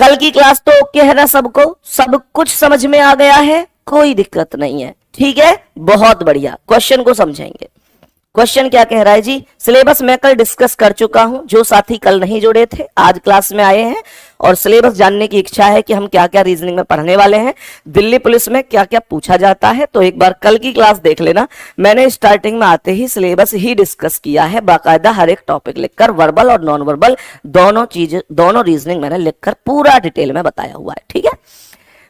कल की क्लास तो ओके है ना, सबको सब कुछ समझ में आ गया है, कोई दिक्कत नहीं है, ठीक है, बहुत बढ़िया। क्वेश्चन को समझेंगे। क्वेश्चन क्या कह रहा है जी, सिलेबस मैं कल डिस्कस कर चुका हूं, जो साथी कल नहीं जुड़े थे आज क्लास में आए हैं और सिलेबस जानने की इच्छा है कि हम क्या क्या रीजनिंग में पढ़ने वाले हैं, दिल्ली पुलिस में क्या क्या पूछा जाता है, तो एक बार कल की क्लास देख लेना। मैंने स्टार्टिंग में आते ही सिलेबस ही डिस्कस किया है, बाकायदा हर एक टॉपिक लिखकर, वर्बल और नॉन वर्बल दोनों चीज, दोनों रीजनिंग मैंने लिखकर पूरा डिटेल में बताया हुआ है, ठीक है।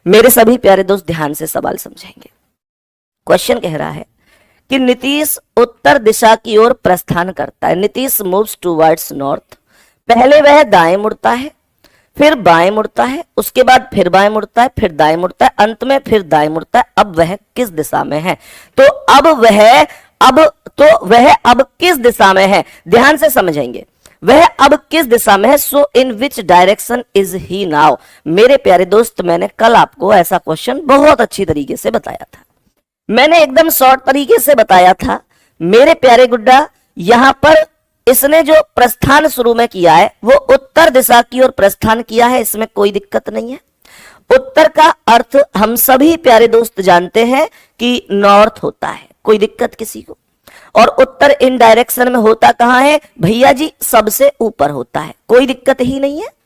मेरे सभी प्यारे दोस्त ध्यान से सवाल समझेंगे। क्वेश्चन कह रहा है कि नीतीश उत्तर दिशा की ओर प्रस्थान करता है। Nitish moves towards north. पहले वह दाएं मुड़ता है, फिर बाएं मुड़ता है, उसके बाद फिर बाएं मुड़ता है, फिर दाएं मुड़ता है, अंत में फिर दाएं मुड़ता है। अब वह किस दिशा में है? तो वह अब किस दिशा में है, ध्यान से समझेंगे। वह अब किस दिशा में है? So in which direction is he now. मेरे प्यारे दोस्त, मैंने कल आपको ऐसा क्वेश्चन बहुत अच्छी तरीके से बताया था, मैंने एकदम शॉर्ट तरीके से बताया था। मेरे प्यारे गुड्डा, यहां पर इसने जो प्रस्थान शुरू में किया है वो उत्तर दिशा की ओर प्रस्थान किया है, इसमें कोई दिक्कत नहीं है। उत्तर का अर्थ हम सभी प्यारे दोस्त जानते हैं कि नॉर्थ होता है, कोई दिक्कत किसी को? और उत्तर इन डायरेक्शन में होता कहां है भैया जी? सबसे ऊपर होता है, कोई दिक्कत ही नहीं है।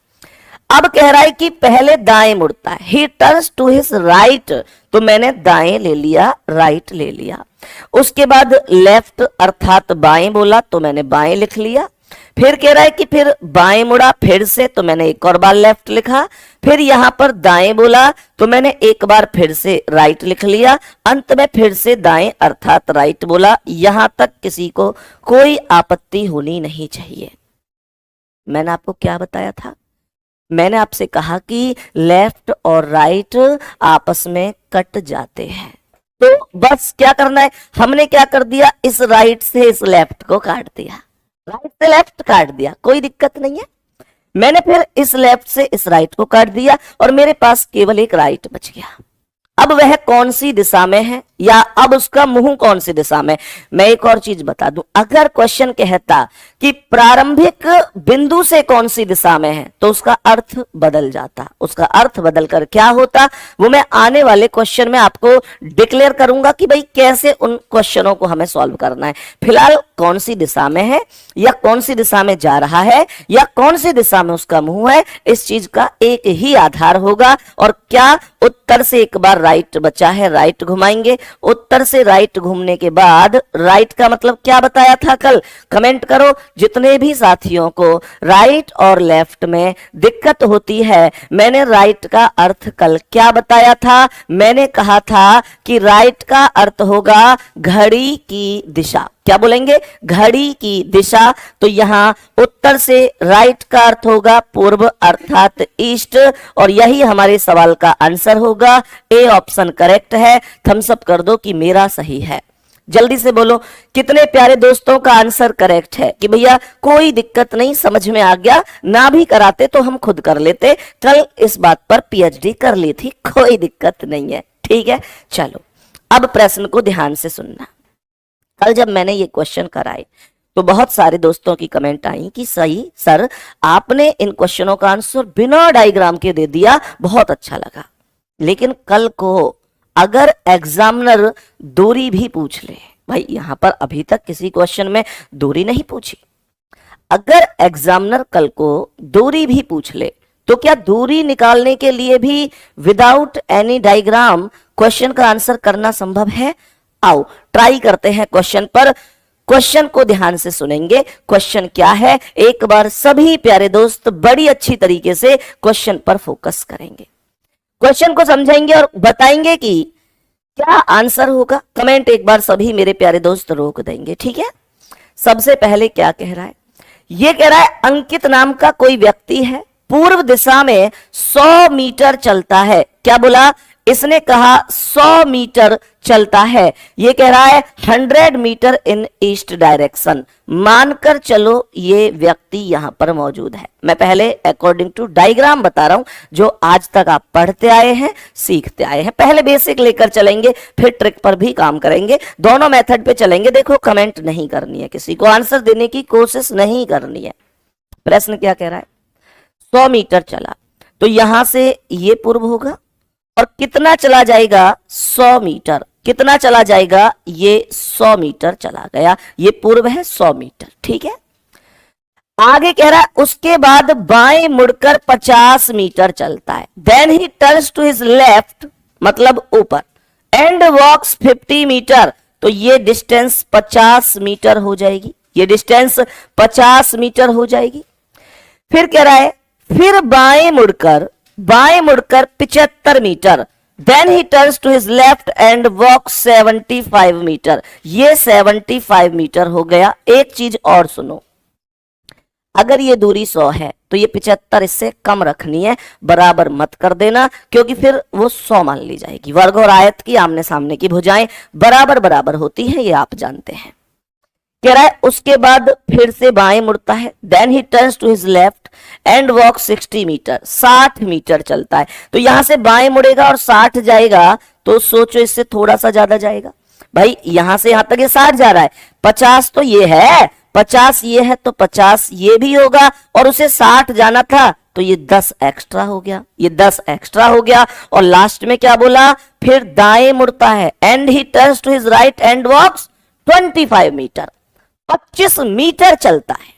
अब कह रहा है कि पहले दाएं मुड़ता है, he turns to his right, तो मैंने दाएं ले लिया, राइट ले लिया। उसके बाद लेफ्ट अर्थात बाएं बोला, तो मैंने बाएं लिख लिया। फिर कह रहा है कि फिर बाएं मुड़ा फिर से, तो मैंने एक और बार लेफ्ट लिखा। फिर यहां पर दाएं बोला, तो मैंने एक बार फिर से राइट लिख लिया। अंत में फिर से दाएं अर्थात राइट बोला। यहां तक किसी को कोई आपत्ति होनी नहीं चाहिए। मैंने आपको क्या बताया था? मैंने आपसे कहा कि लेफ्ट और राइट आपस में कट जाते हैं, तो बस क्या करना है, हमने क्या कर दिया, इस राइट से इस लेफ्ट को काट दिया, राइट से लेफ्ट काट दिया, कोई दिक्कत नहीं है। मैंने फिर इस लेफ्ट से इस राइट को काट दिया और मेरे पास केवल एक राइट बच गया। अब वह कौन सी दिशा में है, या अब उसका मुंह कौन सी दिशा में? मैं एक और चीज बता दूं, अगर क्वेश्चन कहता कि प्रारंभिक बिंदु से कौन सी दिशा में है, तो उसका अर्थ बदल जाता। उसका अर्थ बदलकर क्या होता, वो मैं आने वाले क्वेश्चन में आपको डिक्लेयर करूंगा कि भाई कैसे उन क्वेश्चनों को हमें सॉल्व करना है। फिलहाल कौन सी दिशा में है, या कौन सी दिशा में जा रहा है, या कौन सी दिशा में उसका मुंह है, इस चीज का एक ही आधार होगा। और क्या उत्तर से एक बार राइट बचा है, राइट घुमाएंगे। उत्तर से राइट घूमने के बाद राइट का मतलब क्या बताया था कल, कमेंट करो। जितने भी साथियों को राइट और लेफ्ट में दिक्कत होती है, मैंने राइट का अर्थ कल क्या बताया था? मैंने कहा था कि राइट का अर्थ होगा घड़ी की दिशा। क्या बोलेंगे? घड़ी की दिशा। तो यहां उत्तर से राइट का अर्थ होगा पूर्व अर्थात ईस्ट, और यही हमारे सवाल का आंसर होगा। ए ऑप्शन करेक्ट है। थम्स अप कर दो कि मेरा सही है। जल्दी से बोलो कितने प्यारे दोस्तों का आंसर करेक्ट है, कि भैया कोई दिक्कत नहीं, समझ में आ गया, ना भी कराते तो हम खुद कर लेते, कल इस बात पर पीएचडी कर ली थी, कोई दिक्कत नहीं है, ठीक है। चलो अब प्रश्न को ध्यान से सुनना। कल जब मैंने ये क्वेश्चन कराए तो बहुत सारे दोस्तों की कमेंट आई कि सही सर, आपने इन क्वेश्चनों का आंसर बिना डायग्राम के दे दिया, बहुत अच्छा लगा। लेकिन कल को अगर एग्जामिनर दूरी भी पूछ ले, भाई यहां पर अभी तक किसी क्वेश्चन में दूरी नहीं पूछी, अगर एग्जामिनर कल को दूरी भी पूछ ले, तो क्या दूरी निकालने के लिए भी विदाउट एनी डायग्राम क्वेश्चन का आंसर करना संभव है? आओ ट्राई करते हैं क्वेश्चन पर। क्वेश्चन को ध्यान से सुनेंगे। क्वेश्चन क्या है, एक बार सभी प्यारे दोस्त बड़ी अच्छी तरीके से क्वेश्चन पर फोकस करेंगे, क्वेश्चन को समझेंगे और बताएंगे कि क्या आंसर होगा। कमेंट एक बार सभी मेरे प्यारे दोस्त रोक देंगे, ठीक है। सबसे पहले क्या कह रहा है, ये कह रहा है अंकित नाम का कोई व्यक्ति है, पूर्व दिशा में 100 मीटर चलता है। क्या बोला? इसने कहा 100 मीटर चलता है। ये कह रहा है 100 मीटर इन ईस्ट डायरेक्शन। मानकर चलो ये व्यक्ति यहां पर मौजूद है। मैं पहले अकॉर्डिंग टू डायग्राम बता रहा हूं, जो आज तक आप पढ़ते आए हैं, सीखते आए हैं। पहले बेसिक लेकर चलेंगे, फिर ट्रिक पर भी काम करेंगे, दोनों मेथड पे चलेंगे। देखो कमेंट नहीं करनी है, किसी को आंसर देने की कोशिश नहीं करनी है। प्रश्न क्या कह रहा है, 100 मीटर चला, तो यहां से ये पूर्व होगा और कितना चला जाएगा 100 मीटर, कितना चला जाएगा ये 100 मीटर चला गया, ये पूर्व है 100 मीटर, ठीक है। आगे कह रहा है उसके बाद बाएं मुड़कर 50 मीटर चलता है, then he turns to his left मतलब ऊपर एंड वॉक्स 50 मीटर, तो ये डिस्टेंस 50 मीटर हो जाएगी, ये डिस्टेंस 50 मीटर हो जाएगी। फिर कह रहा है फिर बाएं मुड़कर 75 metre, then he turns to his left and walk 75 metre, ये 75 मीटर हो गया। एक चीज और सुनो, अगर ये दूरी 100 है तो ये 75 इससे कम रखनी है, बराबर मत कर देना क्योंकि फिर वो 100 मान ली जाएगी। वर्ग और आयत की आमने सामने की भुजाएं बराबर बराबर होती हैं, ये आप जानते हैं। कह रहा है उसके बाद फिर से बाएं मुड़ता है, then he turns to his left and walk 60 metre, 60 metre चलता है। तो यहां से बाएं मुड़ेगा और 60 जाएगा, तो सोचो इससे थोड़ा सा ज्यादा जाएगा भाई, यहां से यहां तक ये 60 जा रहा है, 50 तो ये है, 50 ये है, तो 50 ये भी होगा और उसे 60 जाना था तो ये 10 एक्स्ट्रा हो गया, ये 10 एक्स्ट्रा हो गया। और लास्ट में क्या बोला, फिर दाएं मुड़ता है and he turns to his right and walks 25 metre, 25 metre चलता है,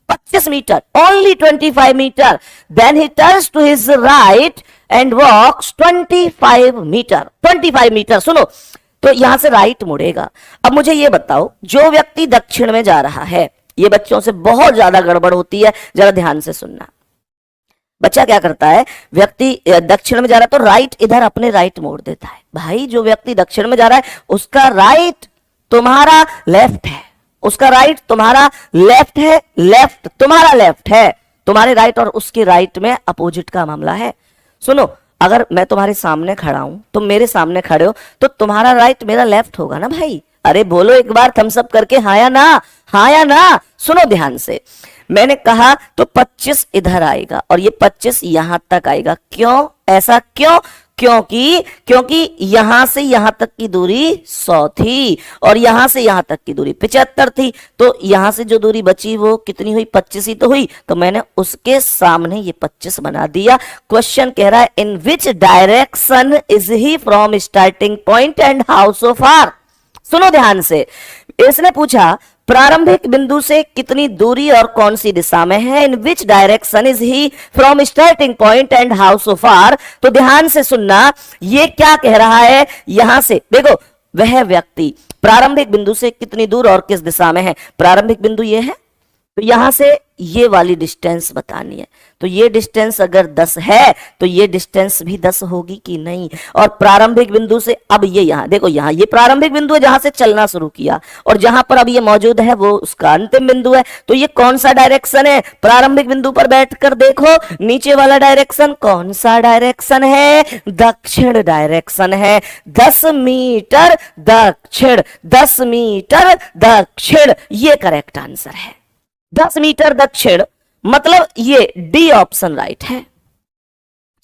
25 metre, only 25 metre, then he turns to his right and walks 25 metre, 25 metre. सुनो, तो यहां से राइट मुड़ेगा। अब मुझे ये बताओ, जो व्यक्ति दक्षिण में जा रहा है, ये बच्चों से बहुत ज्यादा गड़बड़ होती है, जरा ध्यान से सुनना। बच्चा क्या करता है, व्यक्ति दक्षिण में जा रहा है तो राइट इधर अपने राइट मोड़ देता है। भाई जो व्यक्ति दक्षिण में जा रहा है उसका राइट तुम्हारा लेफ्ट है, उसका राइट तुम्हारा लेफ्ट है, लेफ्ट तुम्हारा लेफ्ट है, तुम्हारे राइट और उसके राइट में अपोजिट का मामला है। सुनो, अगर मैं तुम्हारे सामने खड़ा हूं, तुम मेरे सामने खड़े हो, तो तुम्हारा राइट मेरा लेफ्ट होगा ना भाई। अरे बोलो एक बार थम्स अप करके, हाँ या ना, हाँ या ना। सुनो ध्यान से, मैंने कहा तो 25 इधर आएगा और ये 25 यहां तक आएगा। क्यों ऐसा, क्यों? क्योंकि यहां से यहां तक की दूरी 100 थी और यहां से यहां तक की दूरी 75 थी, तो यहां से जो दूरी बची वो कितनी हुई, 25 ही तो हुई, तो मैंने उसके सामने ये 25 बना दिया। क्वेश्चन कह रहा है in which direction is he from starting point and how so far. सुनो ध्यान से, इसने पूछा प्रारंभिक बिंदु से कितनी दूरी और कौन सी दिशा में है, in which direction is he from starting point and how so far. तो ध्यान से सुनना, ये क्या कह रहा है, यहां से देखो, वह व्यक्ति प्रारंभिक बिंदु से कितनी दूर और किस दिशा में है। प्रारंभिक बिंदु ये है, तो यहां से ये वाली डिस्टेंस बतानी है, तो ये डिस्टेंस अगर 10 है तो ये डिस्टेंस भी 10 होगी कि नहीं। और प्रारंभिक बिंदु से अब ये यहां देखो, यहां ये प्रारंभिक बिंदु है जहां से चलना शुरू किया और जहां पर अब ये मौजूद है वो उसका अंतिम बिंदु है। तो ये कौन सा डायरेक्शन है, प्रारंभिक बिंदु पर बैठकर देखो नीचे वाला डायरेक्शन कौन सा डायरेक्शन है, दक्षिण डायरेक्शन है। 10 मीटर दक्षिण, 10 मीटर दक्षिण, ये करेक्ट आंसर है। 10 मीटर दक्षिण, मतलब ये डी ऑप्शन राइट है।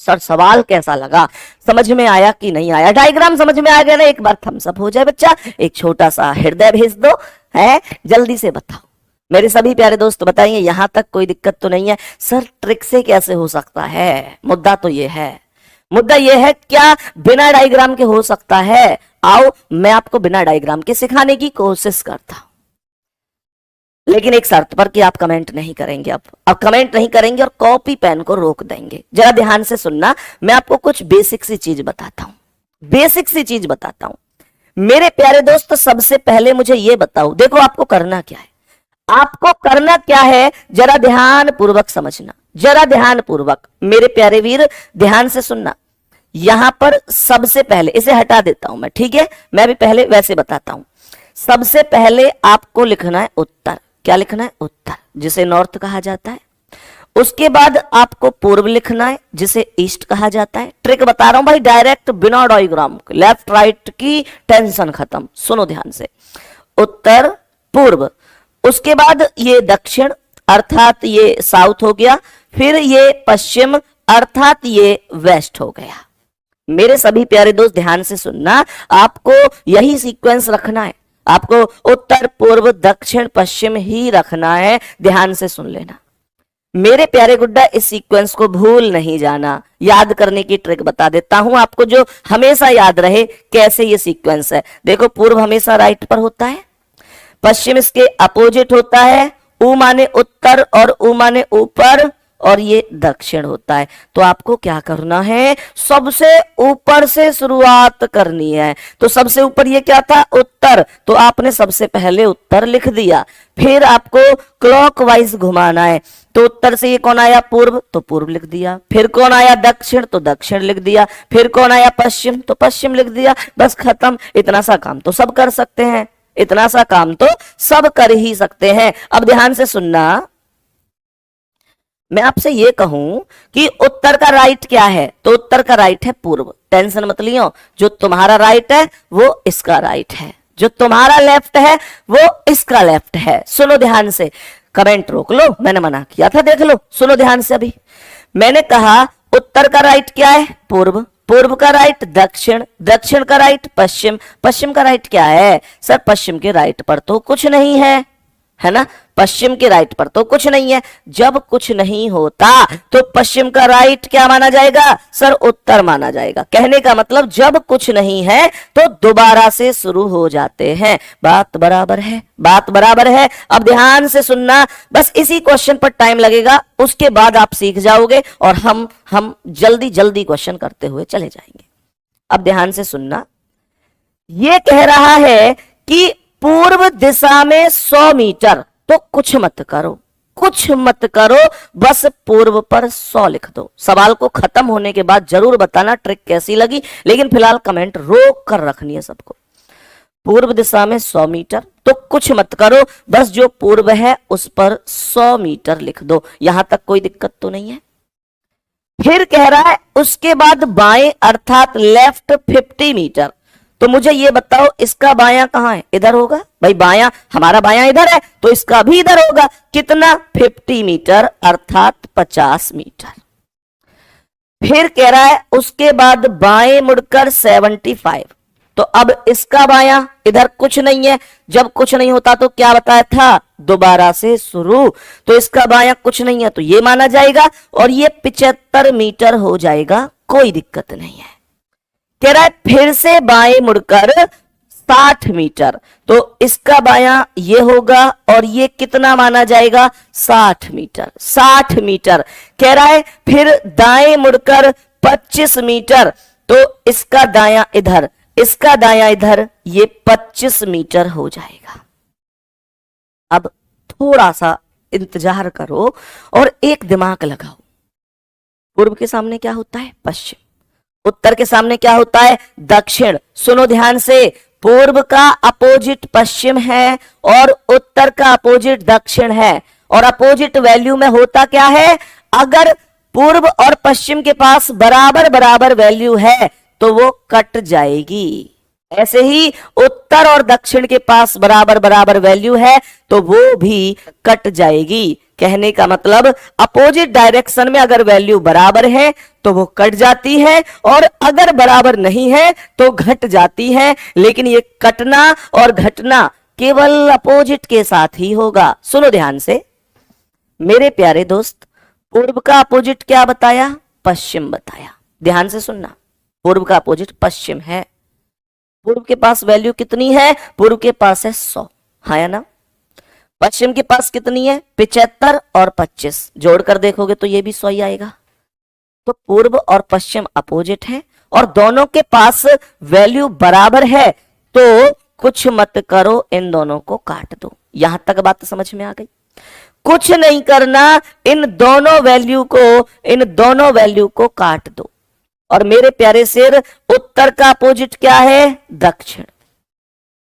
सर सवाल कैसा लगा, समझ में आया कि नहीं आया, डायग्राम समझ में आ गया ना, एक बार थम्स अप हो जाए बच्चा, एक छोटा सा हृदय भेज दो, है जल्दी से बताओ मेरे सभी प्यारे दोस्त, बताइए यहां तक कोई दिक्कत तो नहीं है। सर ट्रिक से कैसे हो सकता है, मुद्दा तो ये है, मुद्दा ये है क्या बिना डायग्राम के हो सकता है। आओ मैं आपको बिना डायग्राम के सिखाने की कोशिश करता हूं, लेकिन एक शर्त पर कि आप कमेंट नहीं करेंगे। अब कमेंट नहीं करेंगे और कॉपी पेन को रोक देंगे। जरा ध्यान से सुनना, मैं आपको कुछ बेसिक सी चीज बताता हूं, बेसिक सी चीज बताता हूं मेरे प्यारे दोस्त। सबसे पहले मुझे यह बताओ, देखो आपको करना क्या है, आपको करना क्या है, जरा ध्यान पूर्वक समझना, जरा ध्यान पूर्वक मेरे प्यारे वीर ध्यान से सुनना। यहां पर सबसे पहले इसे हटा देता हूं मैं, ठीक है, मैं भी पहले वैसे बताता हूं। सबसे पहले आपको लिखना है उत्तर, क्या लिखना है, उत्तर, जिसे नॉर्थ कहा जाता है। उसके बाद आपको पूर्व लिखना है, जिसे ईस्ट कहा जाता है। ट्रिक बता रहा हूं भाई, डायरेक्ट बिना डायग्राम, लेफ्ट राइट की टेंशन खत्म। सुनो ध्यान से, उत्तर पूर्व, उसके बाद ये दक्षिण अर्थात ये साउथ हो गया, फिर ये पश्चिम अर्थात ये वेस्ट हो गया। मेरे सभी प्यारे दोस्त ध्यान से सुनना, आपको यही सीक्वेंस रखना है, आपको उत्तर पूर्व दक्षिण पश्चिम ही रखना है, ध्यान से सुन लेना। मेरे प्यारे गुड्डा, इस सीक्वेंस को भूल नहीं जाना। याद करने की ट्रिक बता देता हूं आपको जो हमेशा याद रहे कैसे ये सीक्वेंस है। देखो, पूर्व हमेशा राइट पर होता है, पश्चिम इसके अपोजिट होता है, ऊ माने उत्तर और ऊ माने ऊपर, और ये दक्षिण होता है। तो आपको क्या करना है, सबसे ऊपर से शुरुआत करनी है। तो सबसे ऊपर ये क्या था, उत्तर, तो आपने सबसे पहले उत्तर लिख दिया। फिर आपको क्लॉकवाइज घुमाना है, तो उत्तर से ये कौन आया, पूर्व, तो पूर्व लिख दिया। फिर कौन आया, दक्षिण, तो दक्षिण लिख दिया। फिर कौन आया, पश्चिम, तो पश्चिम लिख दिया। बस खत्म। इतना सा काम तो सब कर सकते हैं, इतना सा काम तो सब कर ही सकते हैं। अब ध्यान से सुनना, मैं आपसे ये कहूं कि उत्तर का राइट क्या है, तो उत्तर का राइट है पूर्व। टेंशन मत लियो, जो तुम्हारा राइट है वो इसका राइट है, जो तुम्हारा लेफ्ट है वो इसका लेफ्ट है। सुनो ध्यान से, कमेंट रोक लो, मैंने मना किया था, देख लो, सुनो ध्यान से। अभी मैंने कहा उत्तर का राइट क्या है, पूर्व, पूर्व का राइट दक्षिण, दक्षिण का राइट पश्चिम, पश्चिम का राइट क्या है, सर पश्चिम के राइट पर तो कुछ नहीं है ना, पश्चिम के राइट पर तो कुछ नहीं है। जब कुछ नहीं होता तो पश्चिम का राइट क्या माना जाएगा, सर उत्तर माना जाएगा। कहने का मतलब जब कुछ नहीं है तो दोबारा से शुरू हो जाते हैं। बात बराबर है, बात बराबर है। अब ध्यान से सुनना, बस इसी क्वेश्चन पर टाइम लगेगा, उसके बाद आप सीख जाओगे और हम जल्दी जल्दी क्वेश्चन करते हुए चले जाएंगे। अब ध्यान से सुनना, ये कह रहा है कि पूर्व दिशा में 100 मीटर, तो कुछ मत करो, कुछ मत करो, बस पूर्व पर 100 लिख दो। सवाल को खत्म होने के बाद जरूर बताना ट्रिक कैसी लगी, लेकिन फिलहाल कमेंट रोक कर रखनी है सबको। पूर्व दिशा में 100 मीटर, तो कुछ मत करो, बस जो पूर्व है उस पर 100 मीटर लिख दो। यहां तक कोई दिक्कत तो नहीं है। फिर कह रहा है उसके बाद बाएं अर्थात लेफ्ट 50 मीटर, तो मुझे ये बताओ इसका बायां कहां है, इधर होगा भाई, बायां, हमारा बायां इधर है तो इसका भी इधर होगा। कितना, 50 मीटर अर्थात 50 मीटर। फिर कह रहा है उसके बाद बाएं मुड़कर 75, तो अब इसका बायां, इधर कुछ नहीं है, जब कुछ नहीं होता तो क्या बताया था, दोबारा से शुरू, तो इसका बायां कुछ नहीं है तो ये माना जाएगा, और ये 75 मीटर हो जाएगा, कोई दिक्कत नहीं है। कह रहा है फिर से बाएं मुड़कर 60 मीटर, तो इसका बायां ये होगा और ये कितना माना जाएगा, 60 मीटर, 60 मीटर। कह रहा है फिर दाएं मुड़कर 25 मीटर, तो इसका दायां इधर, इसका दायां इधर, ये 25 मीटर हो जाएगा। अब थोड़ा सा इंतजार करो और एक दिमाग लगाओ। पूर्व के सामने क्या होता है, पश्चिम, उत्तर के सामने क्या होता है, दक्षिण। सुनो ध्यान से, पूर्व का अपोजिट पश्चिम है और उत्तर का अपोजिट दक्षिण है, और अपोजिट वैल्यू में होता क्या है, अगर पूर्व और पश्चिम के पास बराबर बराबर वैल्यू है तो वो कट जाएगी। ऐसे ही उत्तर और दक्षिण के पास बराबर बराबर वैल्यू है तो वो भी कट जाएगी। कहने का मतलब अपोजिट डायरेक्शन में अगर वैल्यू बराबर है तो वो कट जाती है, और अगर बराबर नहीं है तो घट जाती है। लेकिन ये कटना और घटना केवल अपोजिट के साथ ही होगा। सुनो ध्यान से मेरे प्यारे दोस्त, पूर्व का अपोजिट क्या बताया, पश्चिम बताया। ध्यान से सुनना, पूर्व का अपोजिट पश्चिम है। पूर्व के पास वैल्यू कितनी है, पूर्व के पास है 100, हाँ या ना। पश्चिम के पास कितनी है, 75 और 25, जोड़कर देखोगे तो ये भी 100 ही आएगा। तो पूर्व और पश्चिम अपोजिट है और दोनों के पास वैल्यू बराबर है, तो कुछ मत करो, इन दोनों को काट दो। यहां तक बात समझ में आ गई। कुछ नहीं करना, इन दोनों वैल्यू को काट दो। और मेरे प्यारे शेर, उत्तर का अपोजिट क्या है, दक्षिण।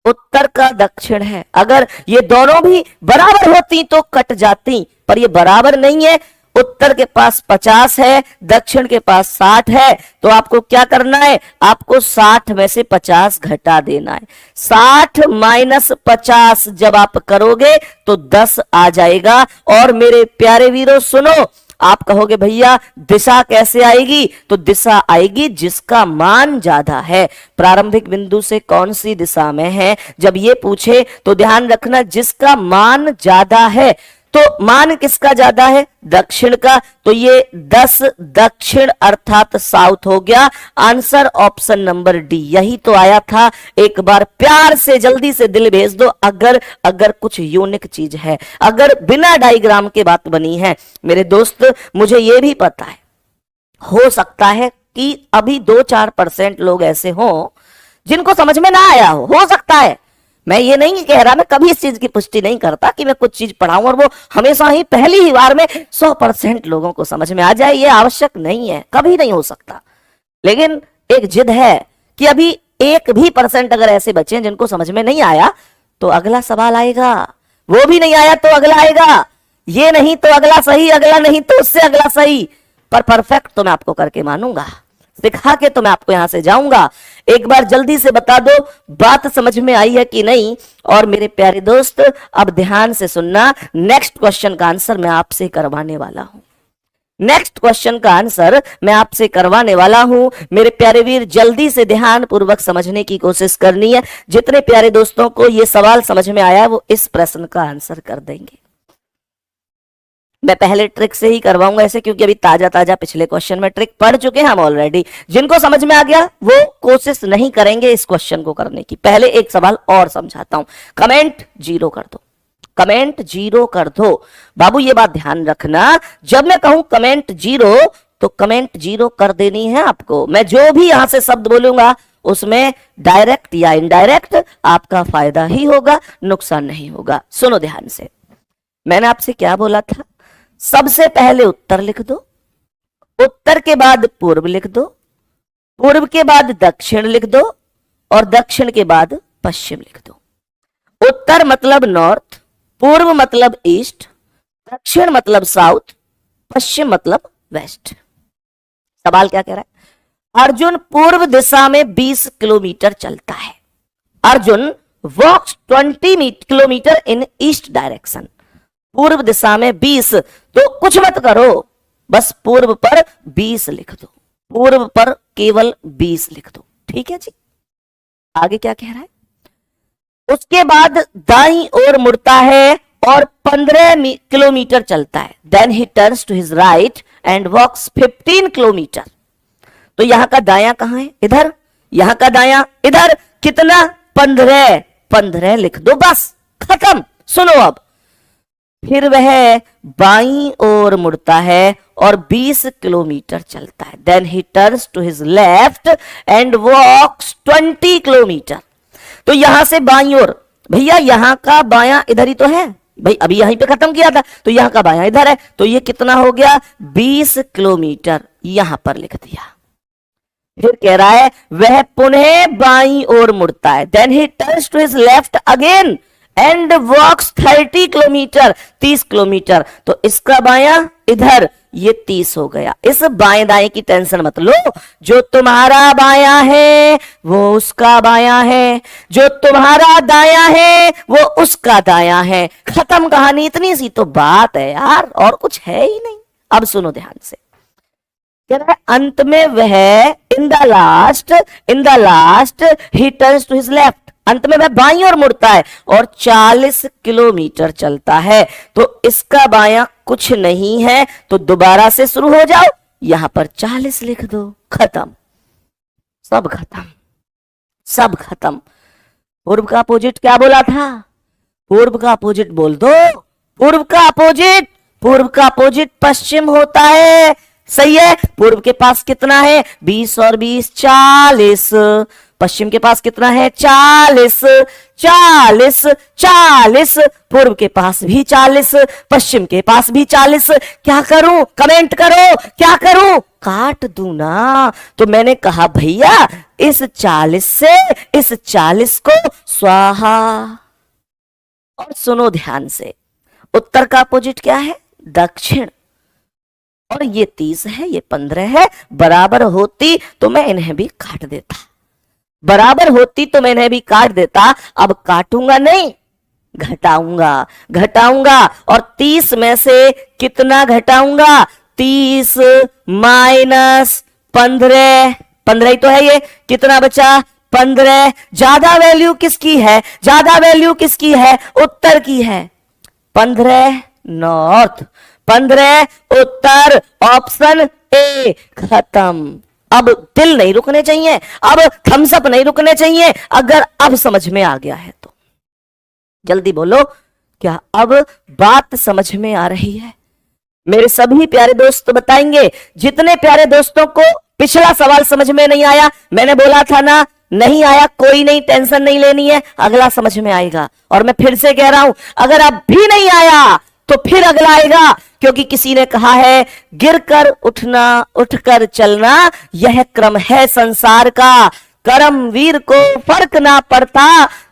उत्तर का दक्षिण है। अगर ये दोनों भी बराबर होती तो कट जाती, पर ये बराबर नहीं है। उत्तर के पास 50 है, दक्षिण के पास 60 है, तो आपको क्या करना है, आपको 60 में से 50 घटा देना है। 60 माइनस 50 जब आप करोगे तो 10 आ जाएगा। और मेरे प्यारे वीरों सुनो, आप कहोगे भैया दिशा कैसे आएगी, तो दिशा आएगी जिसका मान ज्यादा है। प्रारंभिक बिंदु से कौन सी दिशा में है, जब ये पूछे तो ध्यान रखना जिसका मान ज्यादा है। तो मान किसका ज्यादा है? दक्षिण का। तो ये 10 दक्षिण अर्थात साउथ हो गया। आंसर ऑप्शन नंबर डी यही तो आया था। एक बार प्यार से जल्दी से दिल भेज दो अगर कुछ यूनिक चीज है, अगर बिना डायग्राम के बात बनी है। मेरे दोस्त मुझे ये भी पता है, हो सकता है कि अभी 2-4% लोग ऐसे हों जिनको समझ में ना आया हो सकता है। मैं ये नहीं कह रहा, मैं कभी इस चीज की पुष्टि नहीं करता कि मैं कुछ चीज पढ़ाऊं और वो हमेशा ही पहली ही बार में 100% लोगों को समझ में आ जाए, ये आवश्यक नहीं है, कभी नहीं हो सकता। लेकिन एक जिद है कि अभी 1% अगर ऐसे बचे जिनको समझ में नहीं आया तो अगला सवाल आएगा, वो भी नहीं आया तो अगला आएगा, ये नहीं तो अगला सही, अगला नहीं तो उससे अगला सही, पर परफेक्ट तो मैं आपको करके मानूंगा, सिखा के तो मैं आपको यहां से जाऊंगा। एक बार जल्दी से बता दो बात समझ में आई है कि नहीं। और मेरे प्यारे दोस्त अब ध्यान से सुनना, नेक्स्ट क्वेश्चन का आंसर मैं आपसे करवाने वाला हूं। नेक्स्ट क्वेश्चन का आंसर मैं आपसे करवाने वाला हूं। मेरे प्यारे वीर जल्दी से ध्यान पूर्वक समझने की कोशिश करनी है। जितने प्यारे दोस्तों को यह सवाल समझ में आया है वो इस प्रश्न का आंसर कर देंगे। मैं पहले ट्रिक से ही करवाऊंगा ऐसे, क्योंकि अभी ताजा ताजा पिछले क्वेश्चन में ट्रिक पढ़ चुके हैं हम ऑलरेडी। जिनको समझ में आ गया वो कोशिश नहीं करेंगे इस क्वेश्चन को करने की। पहले एक सवाल और समझाता हूं। कमेंट 0 कर दो, कमेंट 0 कर दो। बाबू ये बात ध्यान रखना, जब मैं कहूं कमेंट 0 तो कमेंट 0 कर देनी है आपको। मैं जो भी यहां से शब्द बोलूंगा उसमें डायरेक्ट या इनडायरेक्ट आपका फायदा ही होगा, नुकसान नहीं होगा। सुनो ध्यान से, मैंने आपसे क्या बोला था? सबसे पहले उत्तर लिख दो, उत्तर के बाद पूर्व लिख दो, पूर्व के बाद दक्षिण लिख दो और दक्षिण के बाद पश्चिम लिख दो। उत्तर मतलब नॉर्थ, पूर्व मतलब ईस्ट, दक्षिण मतलब साउथ, पश्चिम मतलब वेस्ट। सवाल क्या कह रहा है? अर्जुन पूर्व दिशा में 20 किलोमीटर चलता है। अर्जुन वॉक्स 20 किलोमीटर इन ईस्ट डायरेक्शन। पूर्व दिशा में 20, तो कुछ मत करो, बस पूर्व पर 20 लिख दो, पूर्व पर केवल 20 लिख दो। ठीक है जी। आगे क्या कह रहा है? उसके बाद दाईं ओर मुड़ता है और 15 किलोमीटर चलता है। Then he turns to his right and walks 15 kilometre. तो यहां का दायां कहां है? इधर। यहां का दायां इधर। कितना? 15 लिख दो, बस खत्म। सुनो अब, फिर वह बाईं ओर मुड़ता है और 20 किलोमीटर चलता है। Then he turns to his left and walks 20 kilometre. तो यहां से बाईं ओर, भैया यहां का बायां इधर ही तो है भाई, अभी यहीं पे खत्म किया था, तो यहां का बायां इधर है, तो ये कितना हो गया? 20 किलोमीटर यहां पर लिख दिया। फिर कह रहा है वह पुनः बाईं ओर मुड़ता है। Then he turns to his left again and walks 30 kilometre, 30 kilometre. तो इसका बायां इधर, ये 30 हो गया। इस बाएं दाएं की टेंशन मत लो, जो तुम्हारा बायां है वो उसका बायां है, जो तुम्हारा दायां है वो उसका दायां है। खत्म कहानी। इतनी सी तो बात है यार, और कुछ है ही नहीं। अब सुनो ध्यान से, कह रहा है अंत में वह in the last he turns to his left. अंत में वह बाईं ओर मुड़ता है और 40 किलोमीटर चलता है। तो इसका बायां कुछ नहीं है, तो दोबारा से शुरू हो जाओ, यहां पर 40 लिख दो। खत्म, सब खत्म, सब खत्म। पूर्व का अपोजिट क्या बोला था? पूर्व का अपोजिट बोल दो। पूर्व का अपोजिट पश्चिम होता है। सही है। पूर्व के पास कितना है? 20 और 20 40। पश्चिम के पास कितना है? 40 40 40। पूर्व के पास भी 40, पश्चिम के पास भी 40। क्या करूं? कमेंट करो, क्या करूं? काट दूं ना। तो मैंने कहा भैया इस 40 से इस 40 को स्वाहा। और सुनो ध्यान से, उत्तर का अपोजिट क्या है? दक्षिण। और ये 30 है, ये 15 है। बराबर होती तो मैं इन्हें भी काट देता, बराबर होती तो मैं इन्हें भी काट देता। अब काटूंगा नहीं, घटाऊंगा। और 30 में से कितना घटाऊंगा? 30 माइनस 15 ही तो है ये। कितना बचा? 15। ज्यादा वैल्यू किसकी है? उत्तर की है। 15 नॉर्थ। 15 उत्तर, ऑप्शन ए, खत्म। अब दिल नहीं रुकने चाहिए, अब थम्स अप नहीं रुकने चाहिए। अगर अब समझ में आ गया है तो जल्दी बोलो, क्या अब बात समझ में आ रही है? मेरे सभी प्यारे दोस्त बताएंगे। जितने प्यारे दोस्तों को पिछला सवाल समझ में नहीं आया, मैंने बोला था ना, नहीं आया कोई नहीं, टेंशन नहीं लेनी है, अगला समझ में आएगा। और मैं फिर से कह रहा हूं, अगर अब भी नहीं आया तो फिर अगला आएगा, क्योंकि किसी ने कहा है गिरकर उठना, उठकर चलना, यह क्रम है संसार का। कर्मवीर को फर्क ना पड़ता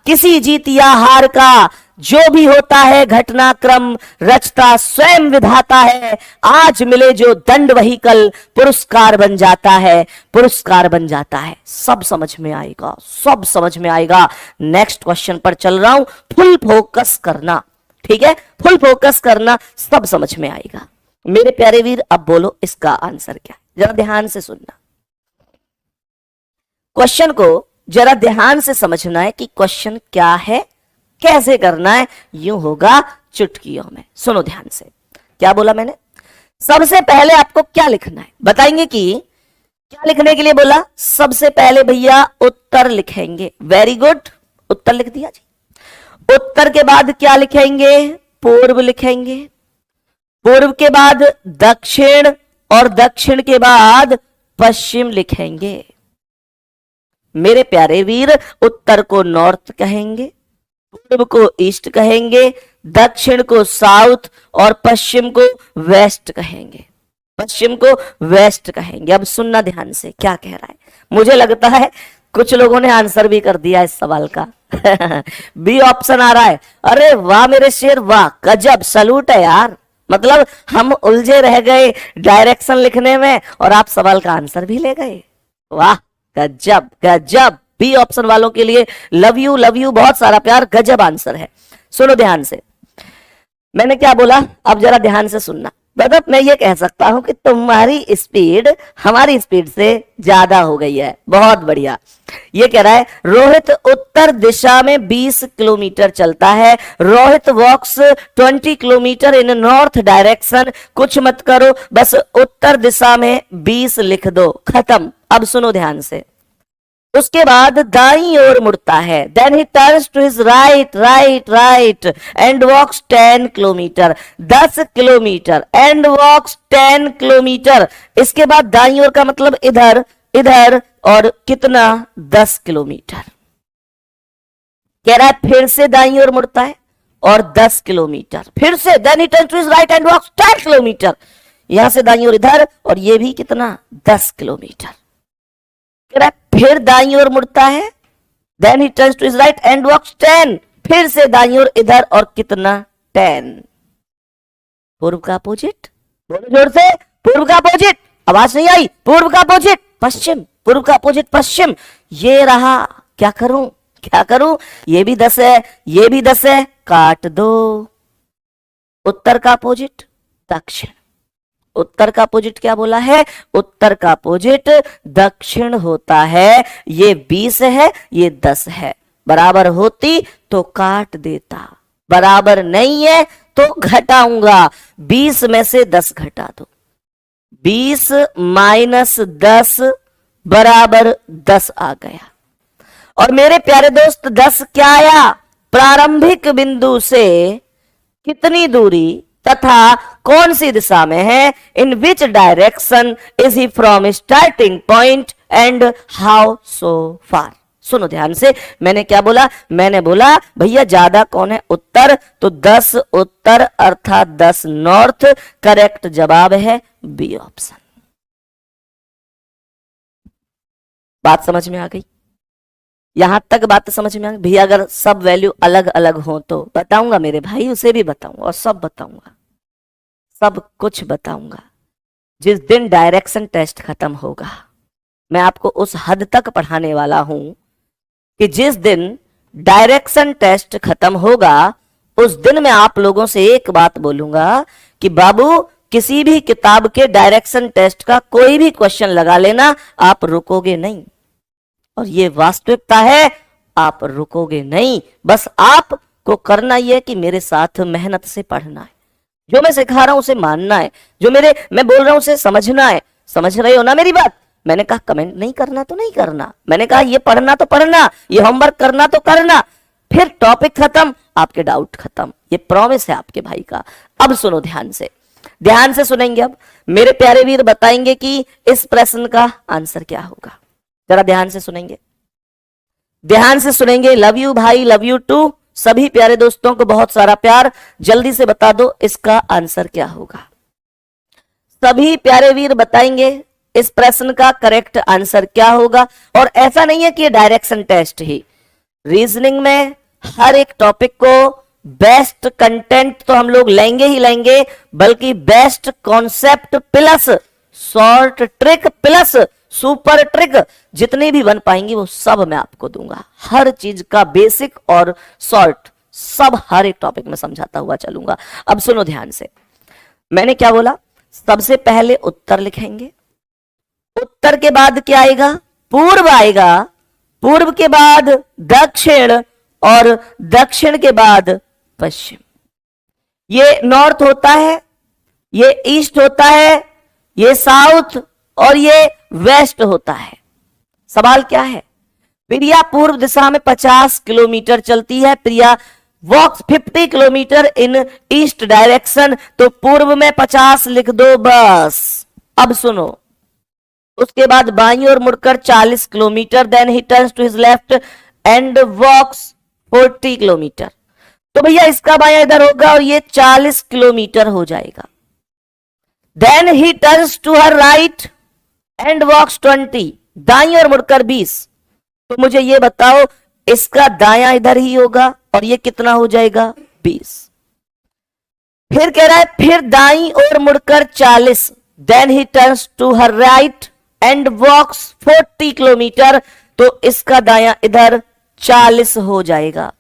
किसी जीत या हार का, जो भी होता है घटनाक्रम रचता स्वयं विधाता है। आज मिले जो दंड वही कल पुरस्कार बन जाता है, पुरस्कार बन जाता है। सब समझ में आएगा, सब समझ में आएगा। नेक्स्ट क्वेश्चन पर चल रहा हूं, फुल फोकस करना, ठीक है, फुल फोकस करना, सब समझ में आएगा। मेरे प्यारे वीर अब बोलो इसका आंसर क्या है, जरा ध्यान से सुनना। क्वेश्चन को जरा ध्यान से समझना है कि क्वेश्चन क्या है, कैसे करना है, यूं होगा चुटकियों में। सुनो ध्यान से, क्या बोला मैंने? सबसे पहले आपको क्या लिखना है बताएंगे कि क्या लिखने के लिए बोला? सबसे पहले भैया उत्तर लिखेंगे। वेरी गुड, उत्तर लिख दिया जी। उत्तर के बाद क्या लिखेंगे? पूर्व लिखेंगे। पूर्व के बाद दक्षिण, और दक्षिण के बाद पश्चिम लिखेंगे। मेरे प्यारे वीर, उत्तर को नॉर्थ कहेंगे, पूर्व को ईस्ट कहेंगे, दक्षिण को साउथ और पश्चिम को वेस्ट कहेंगे। पश्चिम को वेस्ट कहेंगे। अब सुनना ध्यान से क्या कह रहा है। मुझे लगता है कुछ लोगों ने आंसर भी कर दिया इस सवाल का। बी ऑप्शन आ रहा है। अरे वाह मेरे शेर, वाह, गजब, सलूट है यार। मतलब हम उलझे रह गए डायरेक्शन लिखने में और आप सवाल का आंसर भी ले गए। वाह, गजब गजब। बी ऑप्शन वालों के लिए लव यू, बहुत सारा प्यार, गजब आंसर है। सुनो ध्यान से, मैंने क्या बोला, अब जरा ध्यान से सुनना। मतलब मैं ये कह सकता हूं कि तुम्हारी स्पीड हमारी स्पीड से ज्यादा हो गई है। बहुत बढ़िया। ये कह रहा है रोहित उत्तर दिशा में 20 किलोमीटर चलता है। रोहित वॉक्स 20 किलोमीटर इन नॉर्थ डायरेक्शन। कुछ मत करो, बस उत्तर दिशा में 20 लिख दो, खत्म। अब सुनो ध्यान से, उसके बाद दाईं ओर मुड़ता है। Then he turns to his right, right, right and walks 10 kilometre, 10 kilometre and walks 10 kilometre. इसके बाद दाईं ओर का मतलब इधर, इधर, और कितना? 10 किलोमीटर। कह रहा है फिर से दाईं ओर मुड़ता है और 10 किलोमीटर, फिर से। Then he turns to his right and walks 10 kilometre. यहां से दाईं ओर इधर, और ये भी कितना? 10 किलोमीटर। कह रहा है फिर दाईं ओर मुड़ता है। Then he turns to his right and walks 10, फिर से दाईं ओर इधर, और कितना? 10। पूर्व का अपोजिट, बोलो जोर से, पूर्व का अपोजिट। आवाज नहीं आई। पूर्व का अपोजिट पश्चिम, पूर्व का अपोजिट पश्चिम। ये रहा, क्या करूं, क्या करूं? ये भी 10 है, ये भी 10 है, काट दो। उत्तर का अपोजिट दक्षिण। उत्तर का अपोजिट क्या बोला है? उत्तर का अपोजिट दक्षिण होता है। ये 20 है, ये 10 है। बराबर होती तो काट देता, बराबर नहीं है तो घटाऊंगा। 20 में से 10 घटा दो। 20 माइनस 10 बराबर 10 आ गया। और मेरे प्यारे दोस्त 10 क्या आया? प्रारंभिक बिंदु से कितनी दूरी तथा कौन सी दिशा में है। In which direction is he from starting point and how so far. सुनो ध्यान से, मैंने क्या बोला? मैंने बोला भैया ज्यादा कौन है? उत्तर। तो 10 उत्तर अर्थात 10 नॉर्थ। करेक्ट जवाब है बी ऑप्शन। बात समझ में आ गई? यहां तक बात समझ में आ गई भैया? अगर सब वैल्यू अलग अलग हो तो बताऊंगा मेरे भाई, उसे भी बताऊंगा और सब बताऊंगा, सब कुछ बताऊंगा। जिस दिन डायरेक्शन टेस्ट खत्म होगा, मैं आपको उस हद तक पढ़ाने वाला हूं कि जिस दिन डायरेक्शन टेस्ट खत्म होगा उस दिन मैं आप लोगों से एक बात बोलूंगा कि बाबू किसी भी किताब के डायरेक्शन टेस्ट का कोई भी क्वेश्चन लगा लेना, आप रुकोगे नहीं। और ये वास्तविकता है, आप रुकोगे नहीं। बस आपको करना यह है कि मेरे साथ मेहनत से पढ़ना है। जो मैं सिखा रहा हूं उसे मानना है, जो मैं बोल रहा हूं उसे समझना है। समझ रहे हो ना मेरी बात? मैंने कहा कमेंट नहीं करना तो नहीं करना, मैंने कहा ये पढ़ना तो पढ़ना, ये होमवर्क करना तो करना, फिर टॉपिक खत्म, आपके डाउट खत्म। ये प्रॉमिस है आपके भाई का। अब सुनो ध्यान से, ध्यान से सुनेंगे। अब मेरे प्यारे वीर बताएंगे कि इस प्रश्न का आंसर क्या होगा। जरा ध्यान से सुनेंगे, ध्यान से सुनेंगे। लव यू भाई, लव यू टू। सभी प्यारे दोस्तों को बहुत सारा प्यार। जल्दी से बता दो इसका आंसर क्या होगा। सभी प्यारे वीर बताएंगे इस प्रश्न का करेक्ट आंसर क्या होगा। और ऐसा नहीं है कि ये डायरेक्शन टेस्ट ही, रीजनिंग में हर एक टॉपिक को बेस्ट कंटेंट तो हम लोग लेंगे ही लेंगे, बल्कि best concept plus short trick plus super trick जितनी भी बन पाएंगी वो सब मैं आपको दूंगा। हर चीज का बेसिक और शॉर्ट सब हर एक टॉपिक में समझाता हुआ चलूंगा। अब सुनो ध्यान से, मैंने क्या बोला? सबसे पहले उत्तर लिखेंगे, उत्तर के बाद क्या आएगा? पूर्व आएगा, पूर्व के बाद दक्षिण, और दक्षिण के बाद पश्चिम। ये नॉर्थ होता है, ये ईस्ट होता है, ये साउथ और ये वेस्ट होता है। सवाल क्या है? प्रिया पूर्व दिशा में 50 किलोमीटर चलती है, प्रिया वॉक्स 50 किलोमीटर इन ईस्ट डायरेक्शन। तो पूर्व में 50 लिख दो बस। अब सुनो, उसके बाद बाईं ओर मुड़कर 40 kilometre, then he turns to his left and walks 40 kilometre. तो भैया इसका बायां इधर होगा और ये 40 किलोमीटर हो जाएगा। Then he turns to her right and walks 20, दाईं ओर मुड़कर 20। तो मुझे ये बताओ इसका दायां इधर ही होगा और ये कितना हो जाएगा? 20। फिर कह रहा है फिर दाईं ओर मुड़कर 40, then he turns to her right and walks 40 kilometre. तो इसका दायां इधर 40 हो जाएगा।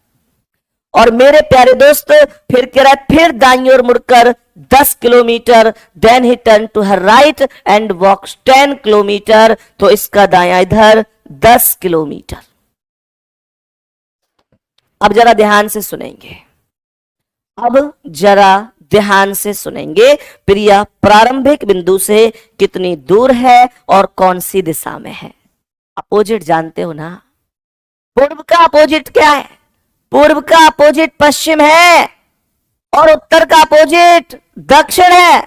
और मेरे प्यारे दोस्त फिर कह रहा है फिर दाईं ओर मुड़कर 10 kilometre, then he turn to her right and walks 10 kilometre. तो इसका दायां इधर 10 किलोमीटर। अब जरा ध्यान से सुनेंगे, अब जरा ध्यान से सुनेंगे। प्रिया प्रारंभिक बिंदु से कितनी दूर है और कौन सी दिशा में है? अपोजिट जानते हो ना? पूर्व का अपोजिट क्या है? पूर्व का अपोजिट पश्चिम है और उत्तर का अपोजिट दक्षिण है।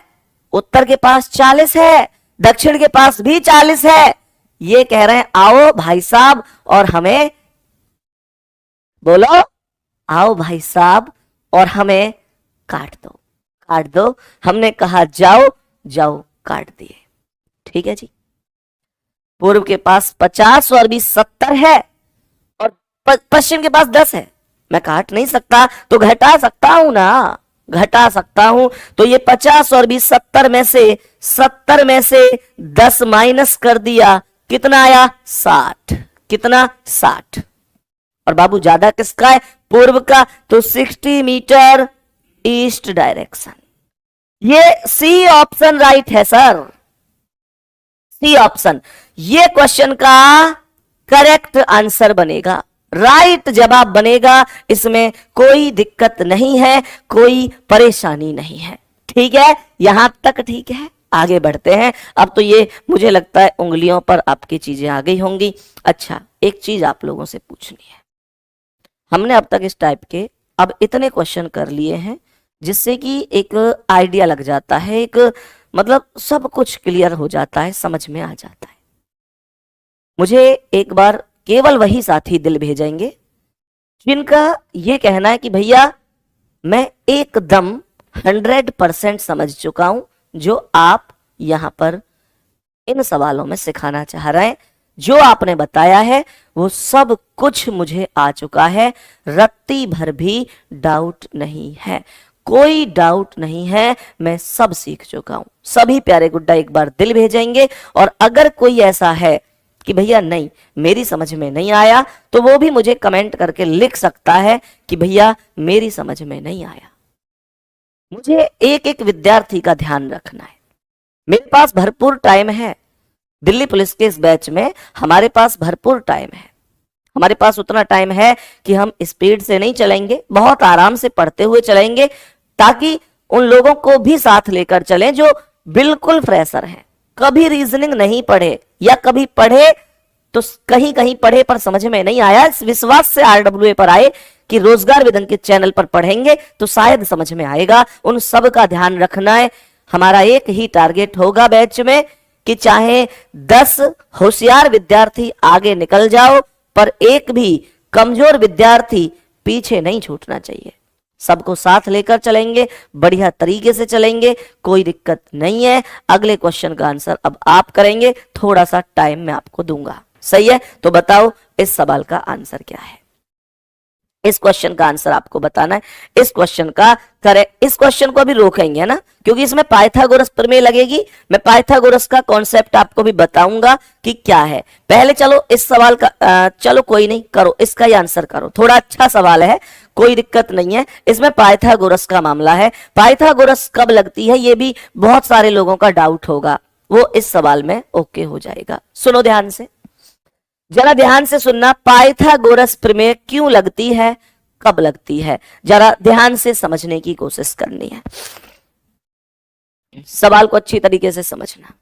उत्तर के पास 40 है, दक्षिण के पास भी 40 है। ये कह रहे हैं आओ भाई साहब और हमें, बोलो, आओ भाई साहब और हमें काट दो, काट दो। हमने कहा जाओ, जाओ, काट दिए। ठीक है जी। पूर्व के पास 50 और 20 70 है और पश्चिम के पास 10 है। मैं काट नहीं सकता तो घटा सकता हूं ना, घटा सकता हूं। तो ये 50 और 20 70 में से 10 माइनस कर दिया, कितना आया? 60। कितना? 60। और बाबू ज्यादा किसका है? पूर्व का। तो 60 मीटर ईस्ट डायरेक्शन। ये सी ऑप्शन राइट है सर, सी ऑप्शन ये क्वेश्चन का करेक्ट आंसर बनेगा, राइट जवाब बनेगा। इसमें कोई दिक्कत नहीं है, कोई परेशानी नहीं है। ठीक है, यहां तक ठीक है। आगे बढ़ते हैं। अब तो ये मुझे लगता है उंगलियों पर आपकी चीजें आ गई होंगी। अच्छा, एक चीज आप लोगों से पूछनी है। हमने अब तक इस टाइप के अब इतने क्वेश्चन कर लिए हैं जिससे कि एक आइडिया लग जाता है, एक मतलब सब कुछ क्लियर हो जाता है, समझ में आ जाता है। मुझे एक बार केवल वही साथी दिल भेजेंगे जिनका ये कहना है कि भैया मैं एकदम 100% समझ चुका हूं जो आप यहां पर इन सवालों में सिखाना चाह रहे हैं। जो आपने बताया है वो सब कुछ मुझे आ चुका है, रत्ती भर भी डाउट नहीं है, कोई डाउट नहीं है, मैं सब सीख चुका हूं। सभी प्यारे गुड्डा एक बार दिल भेजेंगे। और अगर कोई ऐसा है कि भैया नहीं मेरी समझ में नहीं आया, तो वो भी मुझे कमेंट करके लिख सकता है कि भैया मेरी समझ में नहीं आया। मुझे एक एक विद्यार्थी का ध्यान रखना है। मेरे पास भरपूर टाइम है, दिल्ली पुलिस के इस बैच में हमारे पास भरपूर टाइम है। हमारे पास उतना टाइम है कि हम स्पीड से नहीं चलेंगे, बहुत आराम से पढ़ते हुए चलेंगे, ताकि उन लोगों को भी साथ लेकर चलें जो बिल्कुल फ्रेशर हैं, कभी रीजनिंग नहीं पढ़े या कभी पढ़े तो कहीं कहीं पढ़े पर समझ में नहीं आया, इस विश्वास से आरडब्ल्यूए पर आए कि रोजगार विदन के चैनल पर पढ़ेंगे तो शायद समझ में आएगा। उन सब का ध्यान रखना है। हमारा एक ही टारगेट होगा बैच में कि चाहे 10 होशियार विद्यार्थी आगे निकल जाओ पर एक भी कमजोर विद्यार्थी पीछे नहीं छूटना चाहिए। सबको साथ लेकर चलेंगे, बढ़िया तरीके से चलेंगे, कोई दिक्कत नहीं है। अगले क्वेश्चन का आंसर अब आप करेंगे, थोड़ा सा टाइम मैं आपको दूंगा, सही है? तो बताओ इस सवाल का आंसर क्या है। इस क्वेश्चन का आंसर आपको बताना है। इस क्वेश्चन को अभी रोकेंगे, है ना, क्योंकि इसमें पाइथागोरस प्रमेय लगेगी। मैं पाइथागोरस का कॉन्सेप्ट आपको भी बताऊंगा कि क्या है। पहले चलो इस सवाल का चलो कोई नहीं, करो इसका ही आंसर करो, थोड़ा अच्छा सवाल है, कोई दिक्कत नहीं है। इसमें पाइथागोरस का मामला है। पाइथागोरस कब लगती है ये भी बहुत सारे लोगों का डाउट होगा, वो इस सवाल में ओके हो जाएगा। सुनो ध्यान से, जरा ध्यान से सुनना। पाइथागोरस प्रमेय क्यों लगती है, कब लगती है, जरा ध्यान से समझने की कोशिश करनी है। सवाल को अच्छी तरीके से समझना।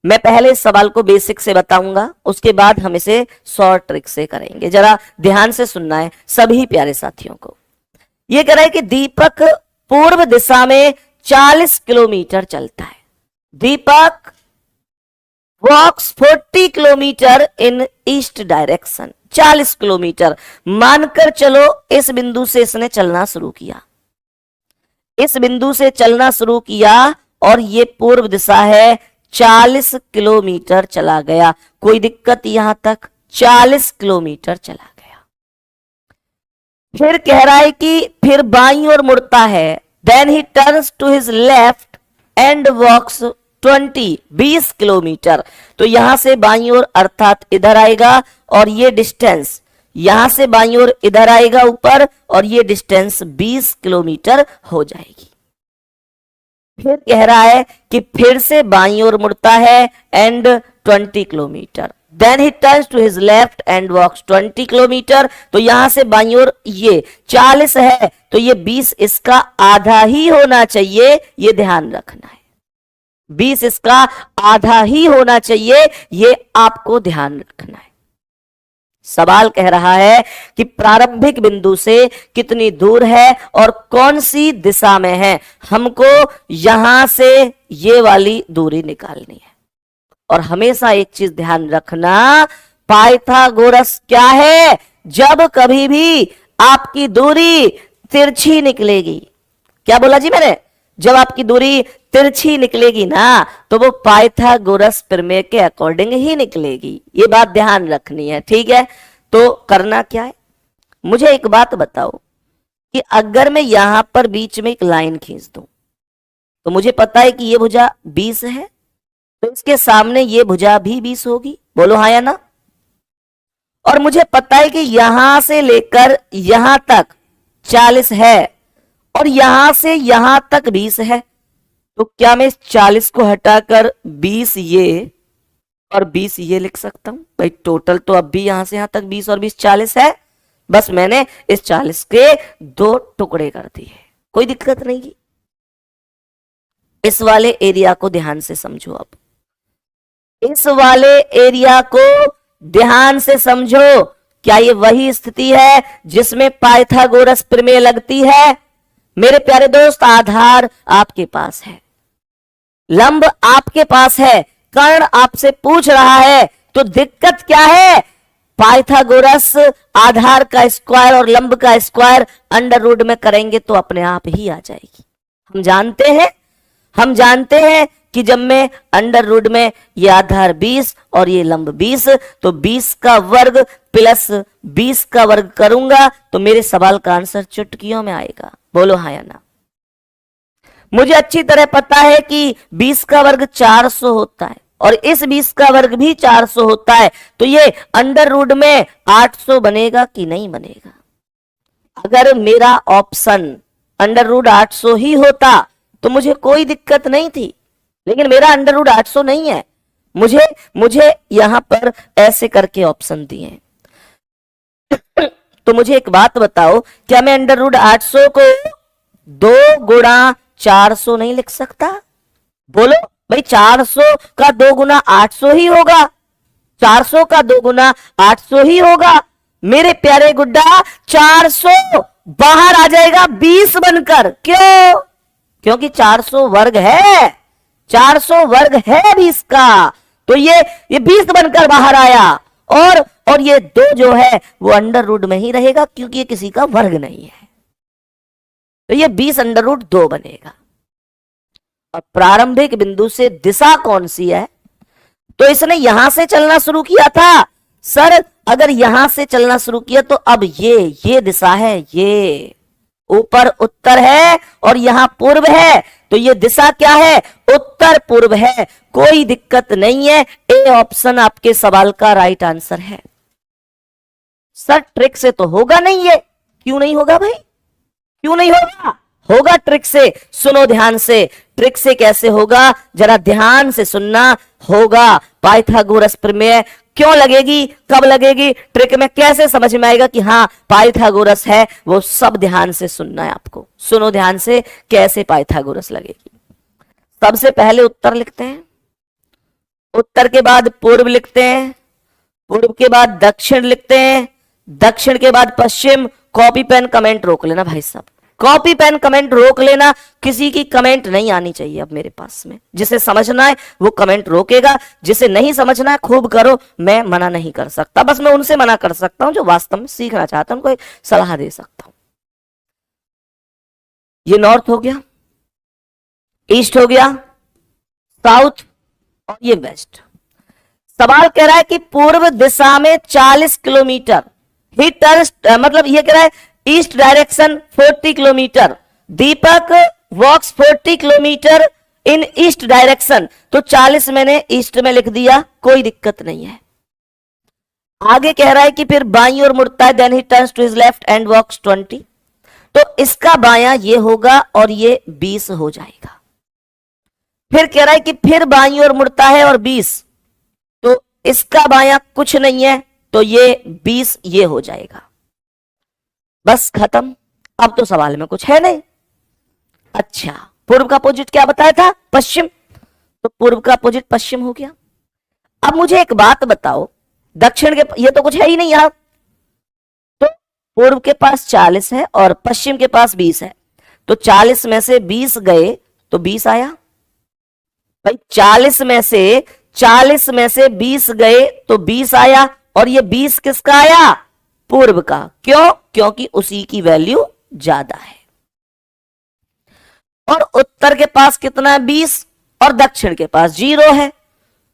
मैं पहले इस सवाल को बेसिक से बताऊंगा, उसके बाद हम इसे शॉर्ट ट्रिक से करेंगे। जरा ध्यान से सुनना है सभी प्यारे साथियों को। यह कह रहा है कि दीपक पूर्व दिशा में 40 किलोमीटर चलता है। दीपक walks 40 kilometre in east direction. 40 kilometre मानकर चलो इस बिंदु से इसने चलना शुरू किया, इस बिंदु से चलना शुरू किया और ये पूर्व दिशा है। 40 किलोमीटर चला गया, कोई दिक्कत यहां तक? 40 किलोमीटर चला गया। फिर कह रहा है कि फिर बाईं ओर मुड़ता है। Then he turns to his left and walks 20 kilometre. तो यहां से बाईं ओर अर्थात इधर आएगा और ये डिस्टेंस यहां से बाईं ओर इधर आएगा ऊपर और ये डिस्टेंस 20 किलोमीटर हो जाएगी। फिर कह रहा है कि फिर से बाईं ओर मुड़ता है and 20 kilometre. Then he turns to his left and walks 20 kilometre. तो यहां से बाईं ओर ये 40 है तो ये 20 इसका आधा ही होना चाहिए, ये ध्यान रखना है। 20 इसका आधा ही होना चाहिए, ये आपको ध्यान रखना है। सवाल कह रहा है कि प्रारंभिक बिंदु से कितनी दूर है और कौन सी दिशा में है। हमको यहां से ये वाली दूरी निकालनी है। और हमेशा एक चीज ध्यान रखना, पाइथागोरस क्या है? जब कभी भी आपकी दूरी तिरछी निकलेगी, क्या बोला जी मैंने? जब आपकी दूरी तिरछी निकलेगी ना तो वो पाइथागोरस प्रमेय के अकॉर्डिंग ही निकलेगी। ये बात ध्यान रखनी है, ठीक है? तो करना क्या है, मुझे एक बात बताओ कि अगर मैं यहां पर बीच में एक लाइन खींच दूं तो मुझे पता है कि ये भुजा 20 है, तो इसके सामने ये भुजा भी 20 होगी। बोलो हाँ या ना? और मुझे पता है कि यहां से लेकर यहां तक 40 है और यहां से यहां तक 20 है। तो क्या मैं इस 40 को हटाकर 20 ये और 20 ये लिख सकता हूं? भाई टोटल तो अब भी यहां से यहां तक 20 और 20 40 है। बस मैंने इस 40 के 2 टुकड़े कर दिए, कोई दिक्कत नहीं की। इस वाले एरिया को ध्यान से समझो। अब इस वाले एरिया को ध्यान से समझो। क्या ये वही स्थिति है जिसमें पाइथागोरस प्रमेय लगती है? मेरे प्यारे दोस्त, आधार आपके पास है, लंब आपके पास है, कर्ण आपसे पूछ रहा है, तो दिक्कत क्या है? पाइथागोरस आधार का स्क्वायर और लंब का स्क्वायर अंडर रूट में करेंगे तो अपने आप ही आ जाएगी। हम जानते हैं कि जब मैं अंडर रूट में ये आधार 20 और ये लंब 20, तो 20 का वर्ग प्लस 20 का वर्ग करूंगा तो मेरे सवाल का आंसर चुटकियों में आएगा। बोलो हाँ या ना? मुझे अच्छी तरह पता है कि 20 का वर्ग 400 होता है और इस 20 का वर्ग भी 400 होता है, तो ये अंडर रूट में 800 बनेगा कि नहीं बनेगा? अगर मेरा ऑप्शन अंडर रूट 800 ही होता तो मुझे कोई दिक्कत नहीं थी, लेकिन मेरा अंडर रूट 800 नहीं है। मुझे यहां पर ऐसे करके ऑप्शन दिए हैं। तो मुझे एक बात बताओ, क्या मैं अंडर रूट 800 को 2 गुणा 400 नहीं लिख सकता? बोलो भाई, 400 का 2 गुना 800 ही होगा, 400 का 2 गुना 800 ही होगा। मेरे प्यारे गुड्डा, 400 बाहर आ जाएगा 20 बनकर। क्यों? क्योंकि 400 वर्ग है, 400 वर्ग है 20 का, तो ये 20 बनकर बाहर आया। और ये 2 जो है वो अंडर रूट में ही रहेगा, क्योंकि ये किसी का वर्ग नहीं है, तो ये 20 अंडर रूट 2 बनेगा। और प्रारंभिक बिंदु से दिशा कौन सी है? तो इसने यहां से चलना शुरू किया था। सर अगर यहां से चलना शुरू किया तो अब ये दिशा है, ये ऊपर उत्तर है और यहां पूर्व है, तो ये दिशा क्या है? उत्तर पूर्व है। कोई दिक्कत नहीं है, ए ऑप्शन आपके सवाल का राइट आंसर है। सर ट्रिक से तो होगा नहीं ये। क्यों नहीं होगा भाई? क्यों नहीं होगा? होगा ट्रिक से। सुनो ध्यान से, ट्रिक से कैसे होगा, जरा ध्यान से सुनना। होगा पाइथागोरस प्रमेय। क्यों लगेगी, कब लगेगी, ट्रिक में कैसे समझ में आएगा कि हाँ पाइथागोरस है, वो सब ध्यान से सुनना है आपको। सुनो ध्यान से कैसे पाइथागोरस लगेगी। सबसे पहले उत्तर लिखते हैं, उत्तर के बाद पूर्व लिखते हैं, पूर्व के बाद दक्षिण लिखते हैं, दक्षिण के बाद पश्चिम। कॉपी पेन कमेंट रोक लेना भाई साहब, कॉपी पेन कमेंट रोक लेना। किसी की कमेंट नहीं आनी चाहिए अब मेरे पास में। जिसे समझना है वो कमेंट रोकेगा, जिसे नहीं समझना है खूब करो, मैं मना नहीं कर सकता। बस मैं उनसे मना कर सकता हूं जो वास्तव में सीखना चाहता हूं, उनको एक सलाह दे सकता हूं। ये नॉर्थ हो गया, ईस्ट हो गया, साउथ, और ये वेस्ट। सवाल कह रहा है कि पूर्व दिशा में 40 किलोमीटर ही टर्न्स, मतलब ये कह रहा है east direction 40 kilometre, Deepak walks 40 kilometre in east direction. तो 40 मैंने ईस्ट में लिख दिया, कोई दिक्कत नहीं है। आगे कह रहा है कि फिर बाईं ओर मुड़ता है, then he turns to his left and walks 20। तो इसका बायां ये होगा और ये 20 हो जाएगा। फिर कह रहा है कि फिर बाईं ओर मुड़ता है और 20, तो इसका बायां कुछ नहीं है, तो ये 20 ये हो जाएगा। बस खत्म। अब तो सवाल में कुछ है नहीं। अच्छा, पूर्व का अपोजिट क्या बताया था? पश्चिम। तो पूर्व का अपोजिट पश्चिम हो गया। अब मुझे एक बात बताओ, दक्षिण के ये तो कुछ है ही नहीं यहां, तो पूर्व के पास 40 है और पश्चिम के पास 20 है, तो 40 में से 20 गए तो 20 आया भाई। 40 में से 20 गए तो 20 आया, और ये 20 किसका आया? पूर्व का। क्यों? क्योंकि उसी की वैल्यू ज्यादा है। और उत्तर के पास कितना है? 20, और दक्षिण के पास 0 है,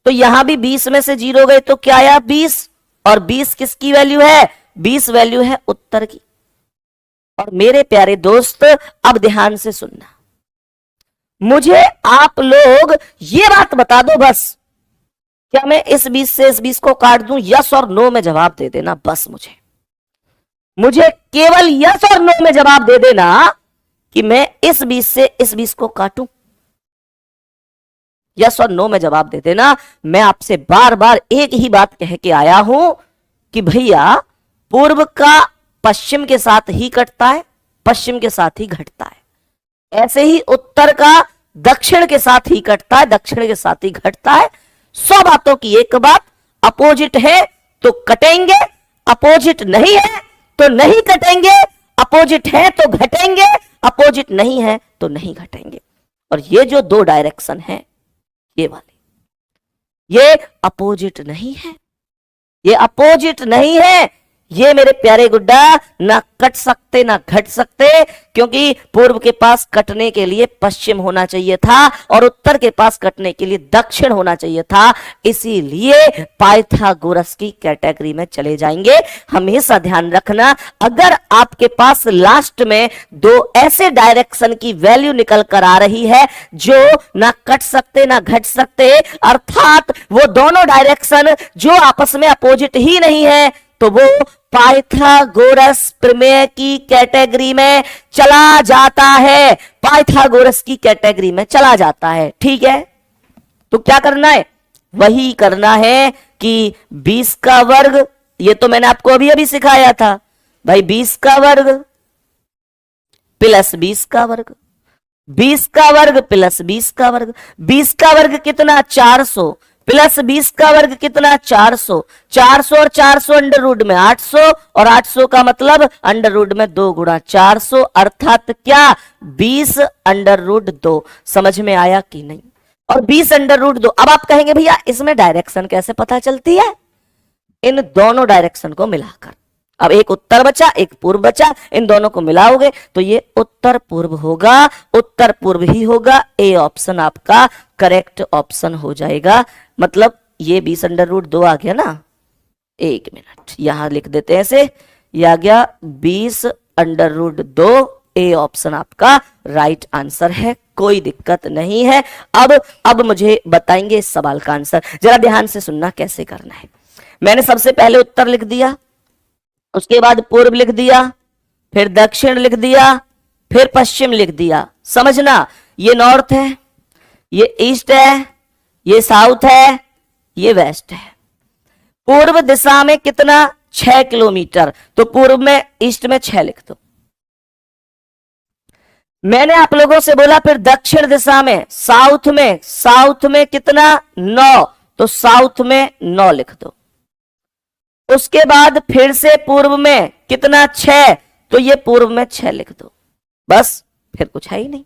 तो यहां भी 20 में से 0 गए तो क्या आया? 20, और 20 किसकी वैल्यू है? 20 वैल्यू है उत्तर की। और मेरे प्यारे दोस्त अब ध्यान से सुनना, मुझे आप लोग ये बात बता दो बस, क्या मैं इस 20 से इस 20 को काट दूं? यस और नो में जवाब दे देना बस। मुझे केवल यस और नो में जवाब दे देना कि मैं इस 20 से इस 20 को काटूं। यस और नो में जवाब दे देना। मैं आपसे बार बार एक ही बात कह के आया हूं कि भैया पूर्व का पश्चिम के साथ ही कटता है, पश्चिम के साथ ही घटता है। ऐसे ही उत्तर का दक्षिण के साथ ही कटता है, दक्षिण के साथ ही घटता है। 100 बातों की एक बात, अपोजिट है तो कटेंगे, अपोजिट नहीं है तो नहीं कटेंगे, अपोजिट है तो घटेंगे, अपोजिट नहीं है तो नहीं घटेंगे। और ये जो 2 डायरेक्शन है, ये वाले, ये अपोजिट नहीं है, ये अपोजिट नहीं है। ये मेरे प्यारे गुड्डा ना कट सकते ना घट सकते, क्योंकि पूर्व के पास कटने के लिए पश्चिम होना चाहिए था और उत्तर के पास कटने के लिए दक्षिण होना चाहिए था। इसीलिए पाइथागोरस की कैटेगरी में चले जाएंगे। हमेशा ध्यान रखना, अगर आपके पास लास्ट में 2 ऐसे डायरेक्शन की वैल्यू निकल कर आ रही है जो ना कट सकते ना घट सकते, अर्थात वो दोनों डायरेक्शन जो आपस में अपोजिट ही नहीं है, तो वो पाइथागोरस प्रमेय की कैटेगरी में चला जाता है, पाइथागोरस की कैटेगरी में चला जाता है। ठीक है, तो क्या करना है? वही करना है कि 20 का वर्ग, ये तो मैंने आपको अभी अभी सिखाया था भाई, 20 का वर्ग प्लस 20 का वर्ग, 20 का वर्ग प्लस 20 का वर्ग, 20 का वर्ग कितना 400 प्लस 20 का वर्ग कितना 400, 400 और 400 अंडर रूट में 800 और 800 का मतलब अंडर रूट में 2 गुणा 400 अर्थात क्या 20 अंडर रूट 2। समझ में आया कि नहीं? और 20 अंडर रूट 2। अब आप कहेंगे भैया इसमें डायरेक्शन कैसे पता चलती है? इन दोनों डायरेक्शन को मिलाकर, अब एक उत्तर बचा एक पूर्व बचा, इन दोनों को मिलाओगे तो ये उत्तर पूर्व होगा, उत्तर पूर्व ही होगा। ए ऑप्शन आपका करेक्ट ऑप्शन हो जाएगा। मतलब ये 20 अंडर रूट 2 आ गया ना, एक मिनट यहां लिख देते हैं ऐसे, ये आ गया 20 अंडर रूट 2। ए ऑप्शन आपका राइट आंसर है, कोई दिक्कत नहीं है। अब मुझे बताएंगे इस सवाल का आंसर, जरा ध्यान से सुनना कैसे करना है। मैंने सबसे पहले उत्तर लिख दिया, उसके बाद पूर्व लिख दिया, फिर दक्षिण लिख दिया, फिर पश्चिम लिख दिया। समझना, ये नॉर्थ है, ये ईस्ट है, ये साउथ है, ये वेस्ट है। पूर्व दिशा में कितना 6 किलोमीटर, तो पूर्व में ईस्ट में 6 लिख दो। मैंने आप लोगों से बोला फिर दक्षिण दिशा में साउथ में कितना 9, तो साउथ में 9 लिख दो। उसके बाद फिर से पूर्व में कितना 6, तो ये पूर्व में 6 लिख दो। बस, फिर कुछ है ही नहीं।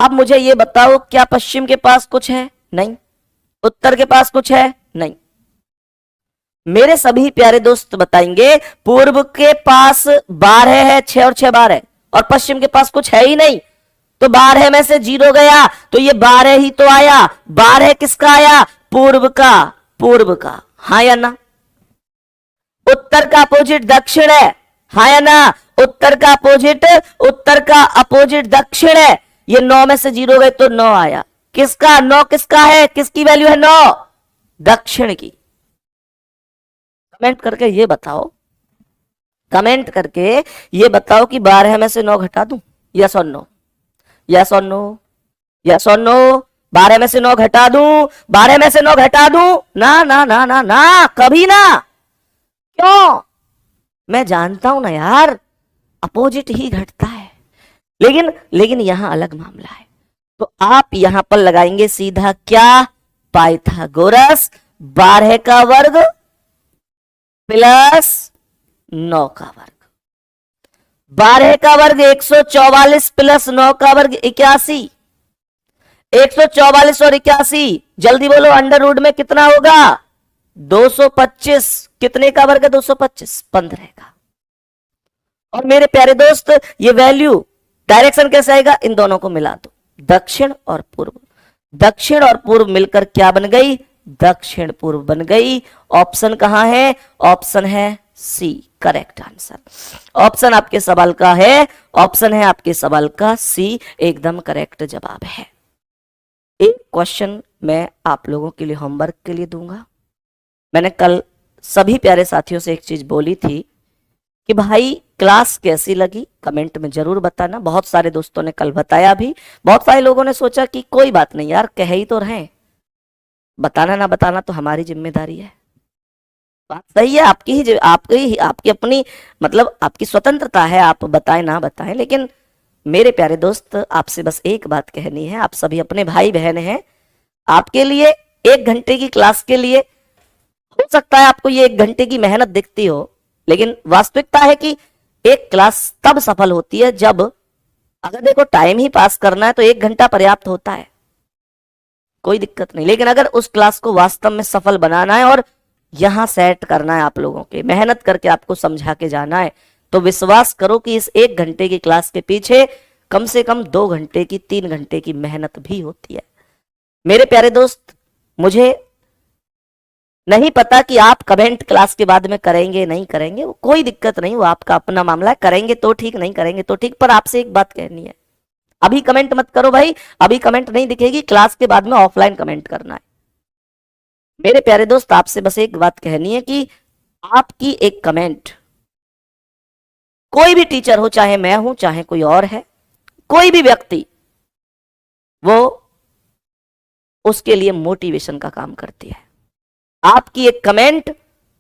अब मुझे ये बताओ क्या पश्चिम के पास कुछ है? नहीं। उत्तर के पास कुछ है? नहीं। मेरे सभी प्यारे दोस्त बताएंगे पूर्व के पास 12 है, 6 और 6 12, और पश्चिम के पास कुछ है ही नहीं, तो 12 में से 0 गया तो ये 12 ही तो आया। 12 किसका आया? पूर्व का। हाँ या ना? उत्तर का अपोजिट दक्षिण है, हाँ या ना? उत्तर का अपोजिट दक्षिण है। ये 9 में से 0 गए तो 9 आया। किसका? 9 किसका है? किसकी वैल्यू है 9? दक्षिण की। कमेंट करके ये बताओ, कमेंट करके ये बताओ कि 12 में से 9 घटा दूं? यस और नो, यस और नो, यस और नो। 12 में से 9 घटा दूं? 12 में से 9 घटा दूं? ना ना ना ना ना, कभी ना। क्यों? मैं जानता हूं ना यार, अपोजिट ही घटता है। लेकिन यहां अलग मामला है। तो आप यहां पर लगाएंगे सीधा क्या? पाइथागोरस। 12 का वर्ग प्लस 9 का वर्ग। 12 का वर्ग 144 प्लस 9 का वर्ग 81। 144 और 81, जल्दी बोलो, अंडर रूट में कितना होगा? 225। कितने का वर्ग है 225? 15 का। और मेरे प्यारे दोस्त ये वैल्यू डायरेक्शन कैसे आएगा? इन दोनों को मिला दो, दक्षिण और पूर्व। दक्षिण और पूर्व मिलकर क्या बन गई? दक्षिण पूर्व बन गई। ऑप्शन कहां है? ऑप्शन है सी, करेक्ट आंसर। ऑप्शन आपके सवाल का है, ऑप्शन है आपके सवाल का सी, एकदम करेक्ट जवाब है। एक क्वेश्चन मैं आप लोगों के लिए होमवर्क के लिए दूंगा। मैंने कल सभी प्यारे साथियों से एक चीज बोली थी कि भाई क्लास कैसी लगी कमेंट में जरूर बताना। बहुत सारे दोस्तों ने कल बताया भी, बहुत सारे लोगों ने सोचा कि कोई बात नहीं यार, कह ही तो रहे, बताना ना बताना तो हमारी जिम्मेदारी है। बात सही है, आपकी अपनी मतलब आपकी स्वतंत्रता है, आप बताएं ना बताएं। लेकिन मेरे प्यारे दोस्त आपसे बस एक बात कहनी है, आप सभी अपने भाई बहन हैं। आपके लिए 1 घंटे की क्लास के लिए हो सकता है आपको ये 1 घंटे की मेहनत दिखती हो, लेकिन वास्तविकता है कि एक क्लास तब सफल होती है जब, अगर देखो टाइम ही पास करना है तो 1 घंटा पर्याप्त होता है, कोई दिक्कत नहीं। लेकिन अगर उस क्लास को वास्तव में सफल बनाना है और यहां सेट करना है, आप लोगों के मेहनत करके आपको समझा के जाना है, तो विश्वास करो कि इस 1 घंटे की क्लास के पीछे कम से कम 2 घंटे की 3 घंटे की मेहनत भी होती है। मेरे प्यारे दोस्त, मुझे नहीं पता कि आप कमेंट क्लास के बाद में करेंगे नहीं करेंगे, वो कोई दिक्कत नहीं, वो आपका अपना मामला है। करेंगे तो ठीक, नहीं करेंगे तो ठीक। पर आपसे एक बात कहनी है, अभी कमेंट मत करो भाई, अभी कमेंट नहीं दिखेगी, क्लास के बाद में ऑफलाइन कमेंट करना है। मेरे प्यारे दोस्त, आपसे बस एक बात कहनी है कि आपकी एक कमेंट, कोई भी टीचर हो, चाहे मैं हूं चाहे कोई और है, कोई भी व्यक्ति, वो उसके लिए मोटिवेशन का काम करती है। आपकी एक कमेंट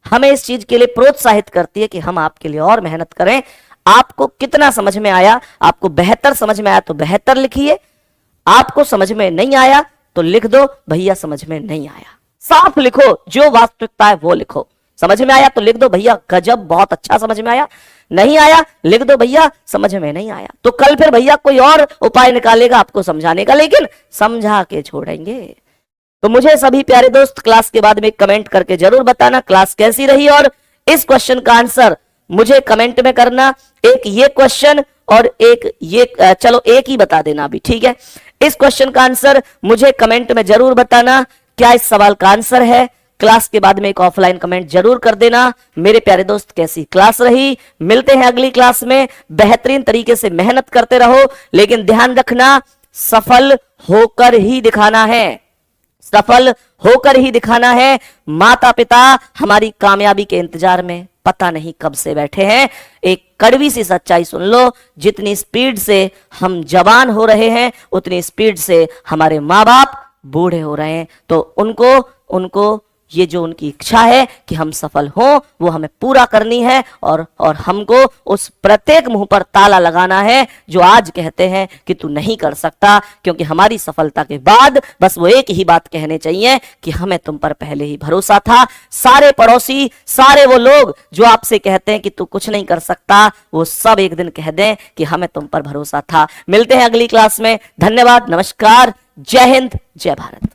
हमें इस चीज के लिए प्रोत्साहित करती है कि हम आपके लिए और मेहनत करें, आपको कितना समझ में आया? आपको बेहतर समझ में आया तो बेहतर लिखिए, आपको समझ में नहीं आया तो लिख दो भैया समझ में नहीं आया। साफ लिखो, जो वास्तविकता है वो लिखो। समझ में आया तो लिख दो भैया गजब, बहुत अच्छा समझ में आया। नहीं आया लिख दो भैया समझ में नहीं आया। तो कल फिर भैया कोई और उपाय निकालेगा आपको समझाने का, लेकिन समझा के छोड़ेंगे। तो मुझे सभी प्यारे दोस्त क्लास के बाद में कमेंट करके जरूर बताना क्लास कैसी रही, और इस क्वेश्चन का आंसर मुझे कमेंट में करना। एक ये क्वेश्चन और एक ये, चलो एक ही बता देना अभी, ठीक है। इस क्वेश्चन का आंसर मुझे कमेंट में जरूर बताना, क्या इस सवाल का आंसर है। क्लास के बाद में एक ऑफलाइन कमेंट जरूर कर देना। मेरे प्यारे दोस्त कैसी क्लास रही? मिलते हैं अगली क्लास में। बेहतरीन तरीके से मेहनत करते रहो, लेकिन ध्यान रखना सफल होकर ही दिखाना है, सफल होकर ही दिखाना है। माता पिता हमारी कामयाबी के इंतजार में पता नहीं कब से बैठे हैं। एक कड़वी सी सच्चाई सुन लो, जितनी स्पीड से हम जवान हो रहे हैं उतनी स्पीड से हमारे माँ बाप बूढ़े हो रहे हैं। तो उनको ये जो उनकी इच्छा है कि हम सफल हों वो हमें पूरा करनी है, और हमको उस प्रत्येक मुंह पर ताला लगाना है जो आज कहते हैं कि तू नहीं कर सकता। क्योंकि हमारी सफलता के बाद बस वो एक ही बात कहने चाहिए कि हमें तुम पर पहले ही भरोसा था। सारे पड़ोसी, सारे वो लोग जो आपसे कहते हैं कि तू कुछ नहीं कर सकता, वो सब एक दिन कह दें कि हमें तुम पर भरोसा था। मिलते हैं अगली क्लास में। धन्यवाद, नमस्कार, जय हिंद, जय भारत।